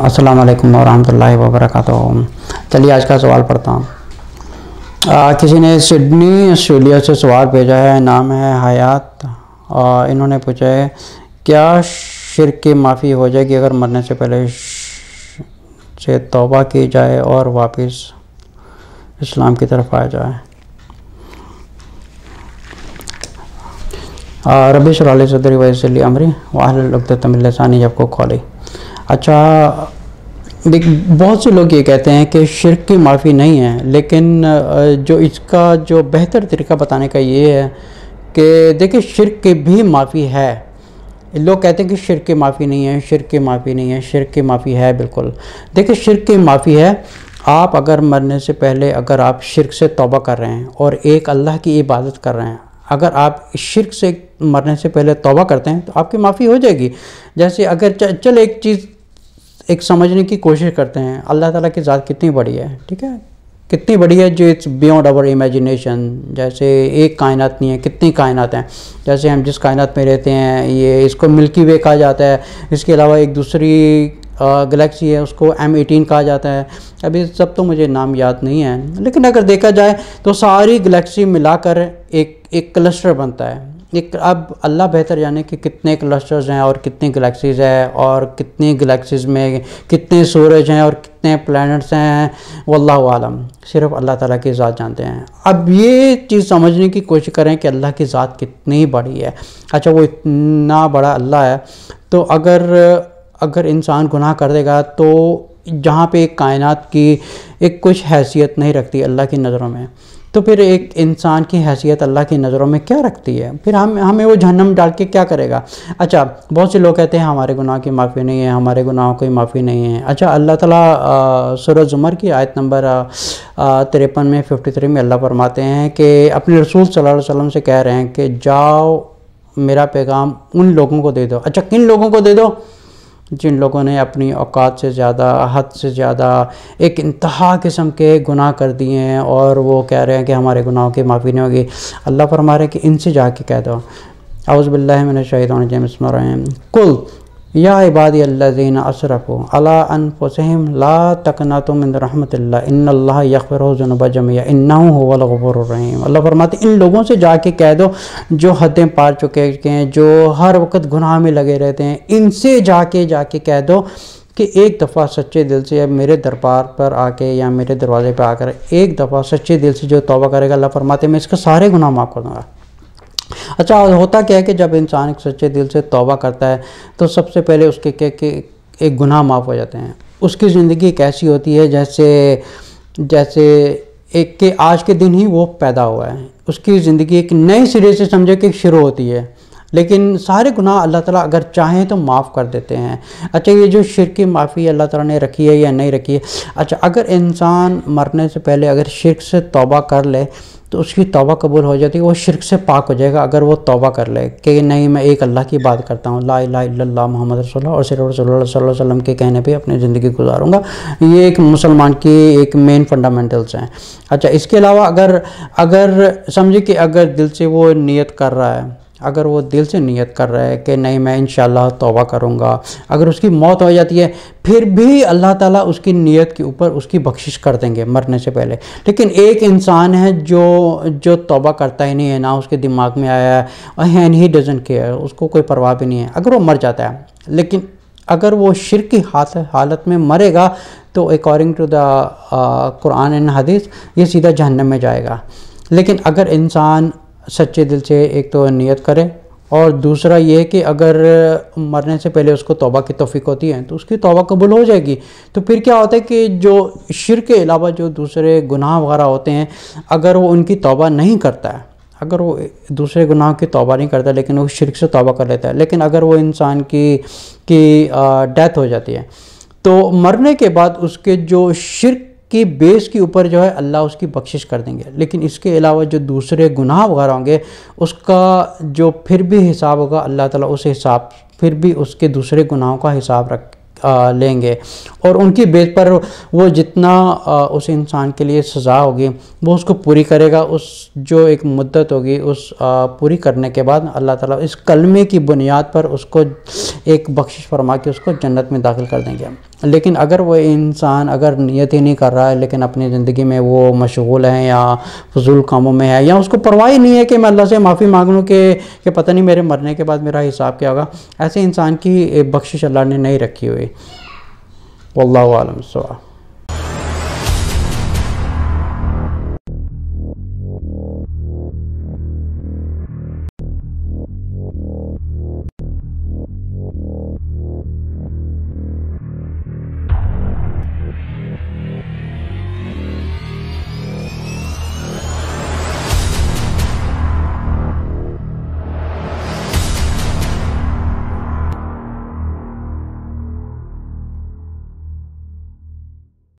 السلام علیکم ورحمۃ اللہ وبرکاتہ۔ چلیے آج کا سوال پڑھتا ہوں۔ کسی نے سڈنی آسٹریلیا سے سوال بھیجا ہے، نام ہے حیات۔ انہوں نے پوچھا ہے کیا شرک کی معافی ہو جائے گی اگر مرنے سے پہلے سے توبہ کی جائے اور واپس اسلام کی طرف آ جائے؟ رب اشرح لی صدری ویسر لی امری واحلل عقدۃ من لسانی یفقہوا قولی۔ اچھا دیکھ، بہت سے لوگ یہ کہتے ہیں کہ شرک کی معافی نہیں ہے، لیکن جو اس کا جو بہتر طریقہ بتانے کا یہ ہے کہ دیکھیں شرک کی بھی معافی ہے۔ لوگ کہتے ہیں کہ شرک کی معافی نہیں ہے، شرک کی معافی نہیں ہے، شرک کی معافی ہے۔ بالکل دیکھیں شرک کی معافی ہے۔ آپ اگر مرنے سے پہلے اگر آپ شرک سے توبہ کر رہے ہیں اور ایک اللہ کی عبادت کر رہے ہیں، اگر آپ شرک سے مرنے سے پہلے توبہ کرتے ہیں تو آپ کی معافی ہو جائے گی۔ جیسے اگر چل ایک چیز ایک سمجھنے کی کوشش کرتے ہیں، اللہ تعالیٰ کی ذات کتنی بڑی ہے، ٹھیک ہے، کتنی بڑی ہے، جو اٹس بیونڈ آور امیجنیشن۔ جیسے ایک کائنات نہیں ہے، کتنی کائنات ہیں۔ جیسے ہم جس کائنات میں رہتے ہیں، یہ اس کو ملکی وے کہا جاتا ہے۔ اس کے علاوہ ایک دوسری گلیکسی ہے، اس کو M18 کہا جاتا ہے۔ ابھی سب تو مجھے نام یاد نہیں ہے، لیکن اگر دیکھا جائے تو ساری گلیکسی ملا کر ایک کلسٹر بنتا ہے۔ اب اللہ بہتر جانے کہ کتنے کلسٹرز ہیں اور کتنی گلیکسیز ہیں اور کتنی گلیکسیز میں کتنے سورج ہیں اور کتنے پلانٹس ہیں، واللہ عالم، صرف اللہ تعالیٰ کی ذات جانتے ہیں۔ اب یہ چیز سمجھنے کی کوشش کریں کہ اللہ کی ذات کتنی بڑی ہے۔ اچھا وہ اتنا بڑا اللہ ہے، تو اگر انسان گناہ کر دے گا تو جہاں پہ ایک کائنات کی ایک کچھ حیثیت نہیں رکھتی اللہ کی نظروں میں، تو پھر ایک انسان کی حیثیت اللہ کی نظروں میں کیا رکھتی ہے؟ پھر ہمیں وہ جہنم ڈال کے کیا کرے گا؟ اچھا بہت سے لوگ کہتے ہیں ہمارے گناہ کی معافی نہیں ہے، ہمارے گناہوں کی معافی نہیں ہے۔ اچھا اللہ تعالیٰ سورہ زمر کی آیت نمبر 53 میں 53 میں اللہ فرماتے ہیں کہ اپنے رسول صلی اللہ علیہ وسلم سے کہہ رہے ہیں کہ جاؤ میرا پیغام ان لوگوں کو دے دو۔ اچھا کن لوگوں کو دے دو؟ جن لوگوں نے اپنی اوقات سے زیادہ، حد سے زیادہ ایک انتہا قسم کے گناہ کر دیے ہیں اور وہ کہہ رہے ہیں کہ ہمارے گناہوں کی معافی نہیں ہوگی۔ اللہ فرما رہے ہیں کہ ان سے جا کے کہہ دو، اعوذ باللہ من الشیطان الرجیم، بسم اللہ الرحمن الرحیم، قل یا عبادی الذین اسرفوا علی انفسہم لا تقنطوا من رحمت اللہ ان اللہ یغفر الذنوب جميعا انہ هو الغفور الرحیم۔ اللہ فرماتے ہیں ان لوگوں سے جا کے کہہ دو جو حدیں پار چکے ہیں، جو ہر وقت گناہ میں لگے رہتے ہیں، ان سے جا کے کہہ دو کہ ایک دفعہ سچے دل سے میرے دربار پر آ کے یا میرے دروازے پہ آ کر ایک دفعہ سچے دل سے جو توبہ کرے گا، اللہ فرماتے ہیں میں اس کے سارے گناہ معاف کر دوں گا۔ اچھا ہوتا کیا ہے کہ جب انسان ایک سچے دل سے توبہ کرتا ہے تو سب سے پہلے اس کے ایک گناہ معاف ہو جاتے ہیں۔ اس کی زندگی ایک ایسی ہوتی ہے جیسے ایک کہ آج کے دن ہی وہ پیدا ہوا ہے۔ اس کی زندگی ایک نئے سرے سے سمجھے کہ شروع ہوتی ہے، لیکن سارے گناہ اللہ تعالیٰ اگر چاہیں تو معاف کر دیتے ہیں۔ اچھا یہ جو شرک کی معافی اللہ تعالیٰ نے رکھی ہے یا نہیں رکھی ہے، اچھا اگر انسان مرنے سے پہلے اگر شرک سے توبہ کر لے تو اس کی توبہ قبول ہو جاتی ہے، وہ شرک سے پاک ہو جائے گا اگر وہ توبہ کر لے کہ نہیں میں ایک اللہ کی بات کرتا ہوں، لا الہ الا اللہ محمد رسول اللہ، اور صرف رسول اللہ صلی اللہ علیہ وسلم کے کہنے پہ اپنی زندگی گزاروں گا۔ یہ ایک مسلمان کی ایک مین فنڈامنٹلز ہیں۔ اچھا اس کے علاوہ اگر سمجھے کہ اگر دل سے وہ نیت کر رہا ہے، اگر وہ دل سے نیت کر رہا ہے کہ نہیں میں انشاءاللہ توبہ کروں گا، اگر اس کی موت ہو جاتی ہے پھر بھی اللہ تعالیٰ اس کی نیت کے اوپر اس کی بخشش کر دیں گے مرنے سے پہلے۔ لیکن ایک انسان ہے جو توبہ کرتا ہی نہیں ہے، نہ اس کے دماغ میں آیا ہے، اینڈ ہی ڈزنٹ کیئر، اس کو کوئی پرواہ بھی نہیں ہے، اگر وہ مر جاتا ہے، لیکن اگر وہ شرک کی حالت میں مرے گا تو according to the Quran and Hadith یہ سیدھا جہنم میں جائے گا۔ لیکن اگر انسان سچے دل سے ایک تو نیت کرے اور دوسرا یہ کہ اگر مرنے سے پہلے اس کو توبہ کی توفیق ہوتی ہے تو اس کی توبہ قبول ہو جائے گی۔ تو پھر کیا ہوتا ہے کہ جو شرک کے علاوہ جو دوسرے گناہ وغیرہ ہوتے ہیں اگر وہ ان کی توبہ نہیں کرتا ہے، اگر وہ دوسرے گناہ کی توبہ نہیں کرتا لیکن وہ شرک سے توبہ کر لیتا ہے، لیکن اگر وہ انسان کی ڈیتھ ہو جاتی ہے تو مرنے کے بعد اس کے جو شرک کی بیس کے اوپر جو ہے اللہ اس کی بخشش کر دیں گے، لیکن اس کے علاوہ جو دوسرے گناہ وغیرہ ہوں گے اس کا جو پھر بھی حساب ہوگا اللہ تعالیٰ اس حساب پھر بھی اس کے دوسرے گناہوں کا حساب لیں گے، اور ان کی بیس پر وہ جتنا اس انسان کے لیے سزا ہوگی وہ اس کو پوری کرے گا۔ اس جو ایک مدت ہوگی اس پوری کرنے کے بعد اللہ تعالیٰ اس کلمے کی بنیاد پر اس کو ایک بخشش فرما کے اس کو جنت میں داخل کر دیں گے۔ لیکن اگر وہ انسان اگر نیت ہی نہیں کر رہا ہے لیکن اپنی زندگی میں وہ مشغول ہیں یا فضول کاموں میں ہے یا اس کو پرواہ ہی نہیں ہے کہ میں اللہ سے معافی مانگ لوں کہ پتہ نہیں میرے مرنے کے بعد میرا حساب کیا ہوگا، ایسے انسان کی بخشش اللہ نے نہیں رکھی ہوئی۔ واللہ اعلم الصواب۔